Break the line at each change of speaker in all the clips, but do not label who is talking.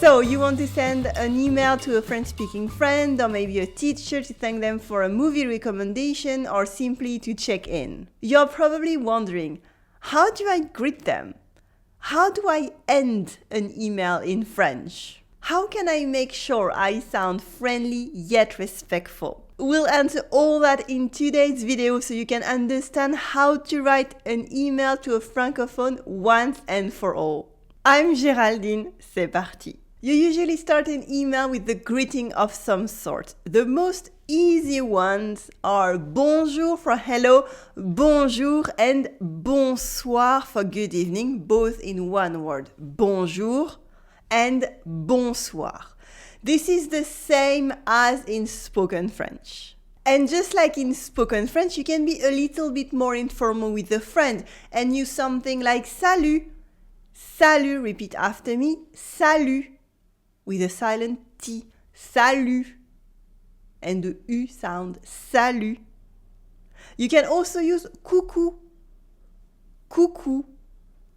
So you want to send an email to a French-speaking friend or maybe a teacher to thank them for a movie recommendation or simply to check in. You're probably wondering, how do I greet them? How do I end an email in French? How can I make sure I sound friendly yet respectful? We'll answer all that in today's video so you can understand how to write an email to a Francophone once and for all. I'm Géraldine, c'est parti. You usually start an email with the greeting of some sort. The most easy ones are bonjour for hello, bonjour and bonsoir for good evening, both in one word. Bonjour and bonsoir. This is the same as in spoken French. And just like in spoken French, you can be a little bit more informal with a friend and use something like salut. Salut, repeat after me, salut, with a silent T, salut. And the U sound, salut. You can also use coucou, coucou.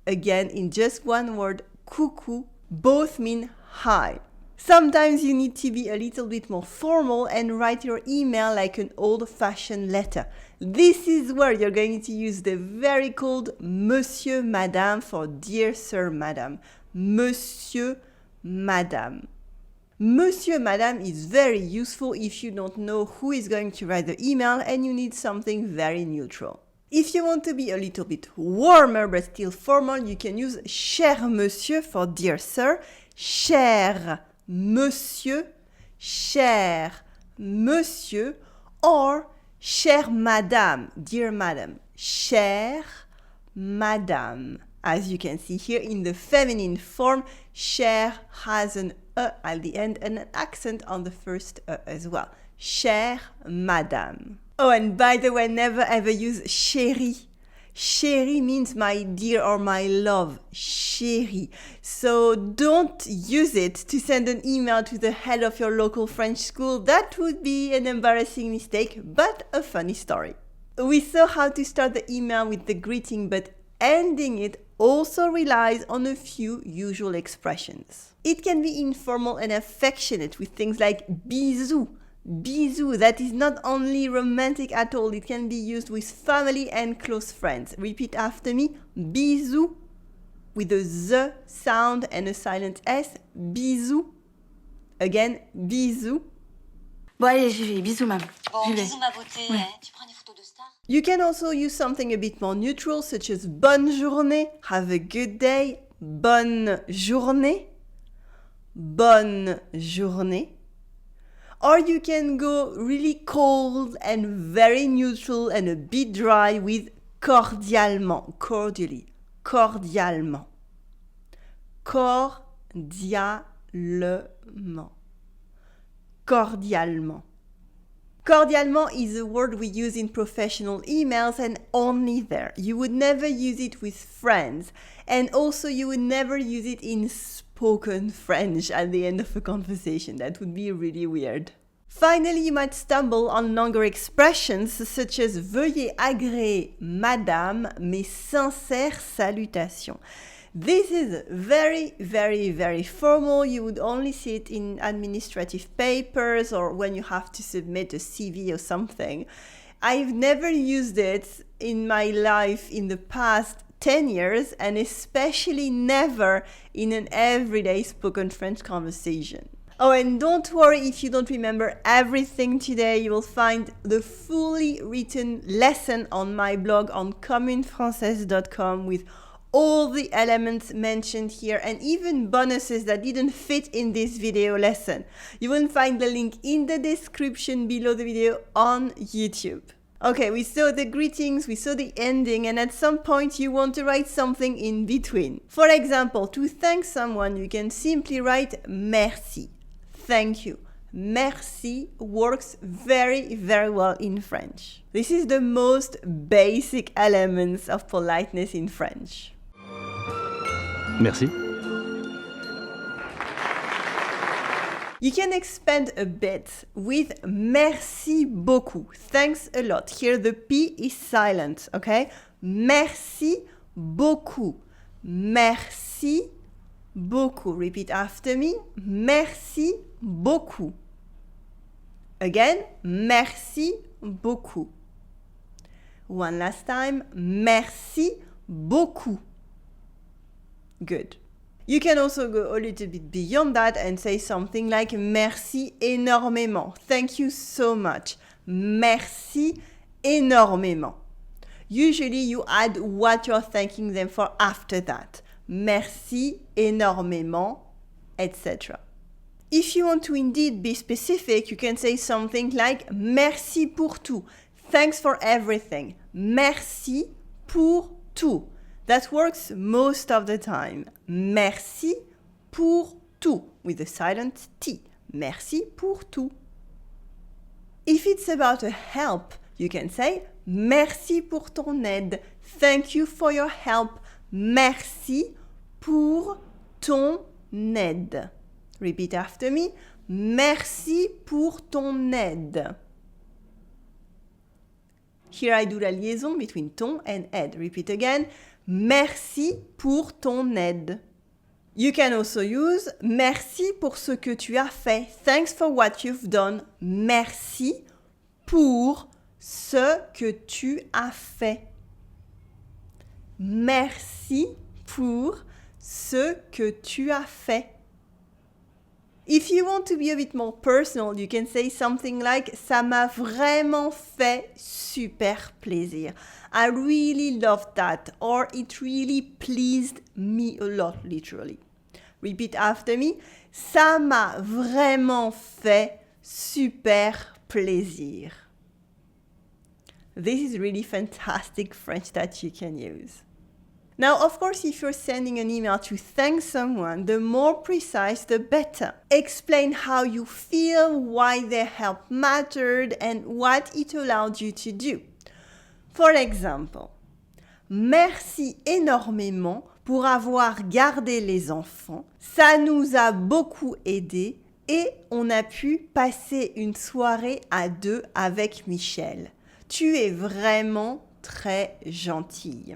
Again, in just one word, coucou. Both mean hi. Sometimes you need to be a little bit more formal and write your email like an old-fashioned letter. This is where you're going to use the very cold Monsieur, Madame for dear sir, Madame. Monsieur, Madame. Monsieur, Madame is very useful if you don't know who is going to write the email and you need something very neutral. If you want to be a little bit warmer but still formal, you can use cher monsieur for dear sir, cher monsieur, or chère madame, dear madam, chère madame. As you can see here in the feminine form, chère has an E at the end and an accent on the first E as well. Chère madame. Oh, and by the way, never ever use chérie. Chérie means my dear or my love, chérie. So don't use it to send an email to the head of your local French school. That would be an embarrassing mistake, but a funny story. We saw how to start the email with the greeting, but ending it also relies on a few usual expressions. It can be informal and affectionate with things like bisous. Bisous, that is not only romantic at all, it can be used with family and close friends. Repeat after me, bisous, with a Z sound and a silent S, bisous. Again, bisous.
Bon allez, j'y vais, bisous maman.
Bon, bisous ma beauté, ouais. Tu prends des photos de stars?
You can also use something a bit more neutral, such as bonne journée, have a good day, bonne journée, bonne journée. Or you can go really cold and very neutral and a bit dry with cordialement, cordially, cordialement. Cordialement. Cordialement. Cordialement is a word we use in professional emails and only there. You would never use it with friends. And also you would never use it in spoken French at the end of a conversation. That would be really weird. Finally, you might stumble on longer expressions such as veuillez agréer madame mes sincères salutations. This is very, very, very formal. You would only see it in administrative papers or when you have to submit a CV or something. I've never used it in my life in the past 10 years and especially never in an everyday spoken French conversation. Oh, and don't worry if you don't remember everything today. You will find the fully written lesson on my blog on communefrancaise.com with all the elements mentioned here and even bonuses that didn't fit in this video lesson. You will find the link in the description below the video on YouTube. Okay, we saw the greetings, we saw the ending, and at some point you want to write something in between. For example, to thank someone, you can simply write merci. Thank you. Merci works very, very well in French. This is the most basic elements of politeness in French.
Merci.
You can expand a bit with merci beaucoup. Thanks a lot. Here the P is silent, okay? Merci beaucoup. Merci beaucoup. Repeat after me. Merci beaucoup. Again, merci beaucoup. One last time. Merci beaucoup. Good. You can also go a little bit beyond that and say something like merci énormément. Thank you so much. Merci énormément. Usually you add what you're thanking them for after that. Merci énormément, etc. If you want to indeed be specific, you can say something like merci pour tout. Thanks for everything. Merci pour tout. That works most of the time. Merci pour tout with a silent T. Merci pour tout. If it's about a help, you can say merci pour ton aide. Thank you for your help. Merci pour ton aide. Repeat after me. Merci pour ton aide. Here I do la liaison between ton and aide. Repeat again. Merci pour ton aide. You can also use merci pour ce que tu as fait. Thanks for what you've done. Merci pour ce que tu as fait. Merci pour ce que tu as fait. If you want to be a bit more personal, you can say something like ça m'a vraiment fait super plaisir. I really loved that, or it really pleased me a lot, literally. Repeat after me. Ça m'a vraiment fait super plaisir. This is really fantastic French that you can use. Now, of course, if you're sending an email to thank someone, the more precise, the better. Explain how you feel, why their help mattered, and what it allowed you to do. For example, merci énormément pour avoir gardé les enfants. Ça nous a beaucoup aidés et on a pu passer une soirée à deux avec Michel. Tu es vraiment très gentille.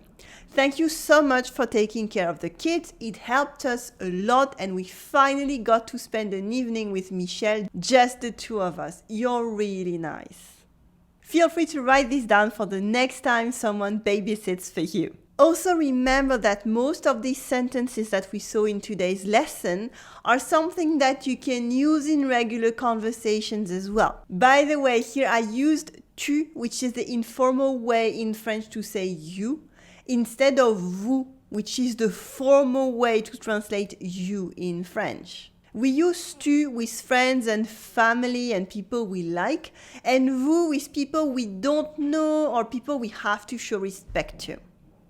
Thank you so much for taking care of the kids. It helped us a lot and we finally got to spend an evening with Michel, just the two of us. You're really nice. Feel free to write this down for the next time someone babysits for you. Also remember that most of these sentences that we saw in today's lesson are something that you can use in regular conversations as well. By the way, here I used tu, which is the informal way in French to say you, instead of vous, which is the formal way to translate you in French. We use tu with friends and family and people we like, and vous with people we don't know or people we have to show respect to.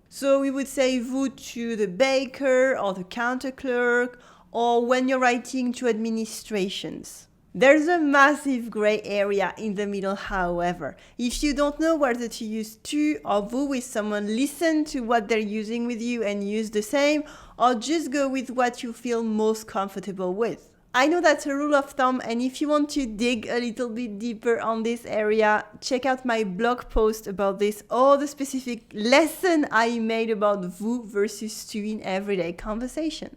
So we would say vous to the baker or the counter clerk, or when you're writing to administrations. There's a massive gray area in the middle, however. If you don't know whether to use tu or vous with someone, listen to what they're using with you and use the same, or just go with what you feel most comfortable with. I know that's a rule of thumb, and if you want to dig a little bit deeper on this area, check out my blog post about this or the specific lesson I made about vous versus tu in everyday conversation.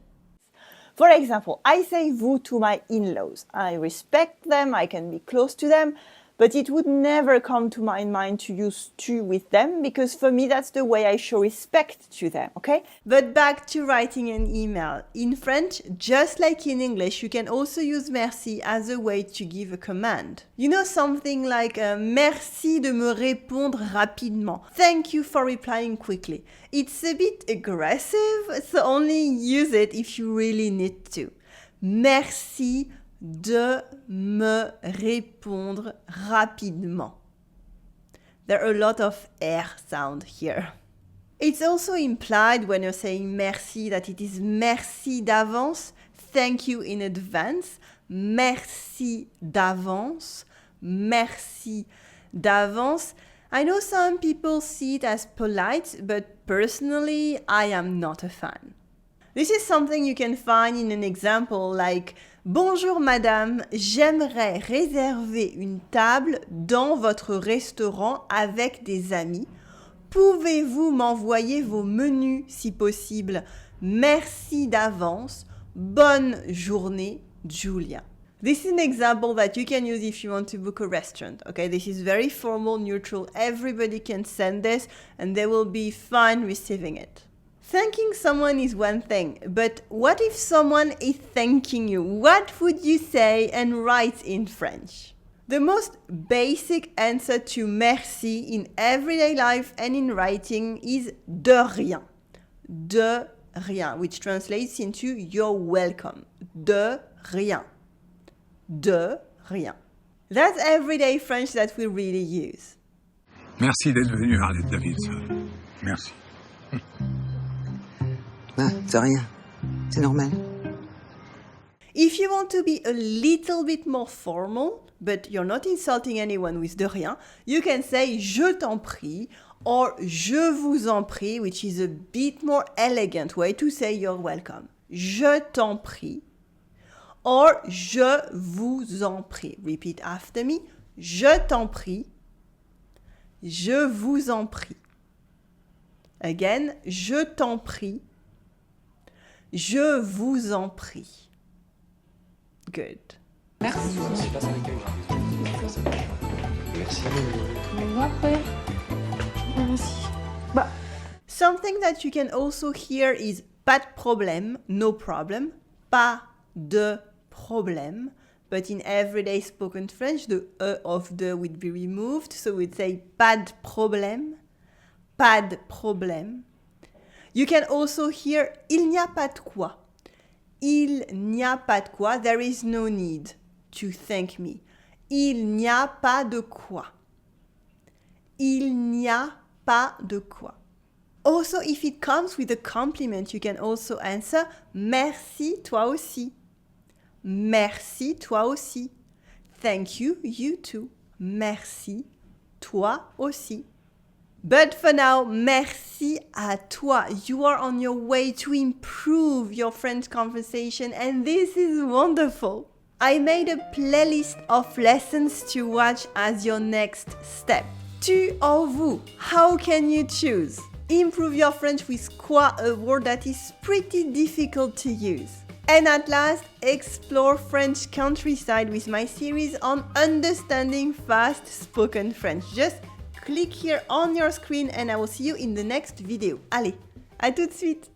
For example, I say vous to my in-laws. I respect them, I can be close to them, but it would never come to my mind to use tu with them because for me that's the way I show respect to them, okay? But back to writing an email. In French, just like in English, you can also use merci as a way to give a command. You know, something like merci de me répondre rapidement. Thank you for replying quickly. It's a bit aggressive, so only use it if you really need to. Merci de me répondre rapidement. There are a lot of R sound here. It's also implied when you're saying merci that it is merci d'avance, thank you in advance, merci d'avance, merci d'avance. I know some people see it as polite, but personally, I am not a fan. This is something you can find in an example like Bonjour madame, j'aimerais réserver une table dans votre restaurant avec des amis. Pouvez-vous m'envoyer vos menus si possible? Merci d'avance Bonne journée, Julia. This is an example that you can use if you want to book a restaurant. Okay, this is very formal, neutral. Everybody can send this and they will be fine receiving it. Thanking someone is one thing, but what if someone is thanking you? What would you say and write in French? The most basic answer to merci in everyday life and in writing is de rien. De rien, which translates into you're welcome. De rien. De rien. That's everyday French that we really use.
Merci d'être venu, Arlette Davidson. Merci.
Ah, c'est rien. C'est normal.
If you want to be a little bit more formal, but you're not insulting anyone with de rien, you can say je t'en prie or je vous en prie, which is a bit more elegant way to say you're welcome. Je t'en prie or je vous en prie. Repeat after me. Je t'en prie. Je vous en prie. Again, je t'en prie. Je vous en prie. Good. Something that you can also hear is pas de problème, no problem, pas de problème. But in everyday spoken French, the E of the would be removed, so we'd say pas de problème, pas de problème. You can also hear il n'y a pas de quoi. Il n'y a pas de quoi. There is no need to thank me. Il n'y a pas de quoi. Il n'y a pas de quoi. Also, if it comes with a compliment, you can also answer merci toi aussi. Merci toi aussi. Thank you, you too. Merci toi aussi. But for now, merci à toi. You are on your way to improve your French conversation and this is wonderful. I made a playlist of lessons to watch as your next step. Tu or vous? How can you choose? Improve your French with quoi, a word that is pretty difficult to use. And at last, explore French countryside with my series on understanding fast spoken French. Just click here on your screen and I will see you in the next video. Allez, à tout de suite!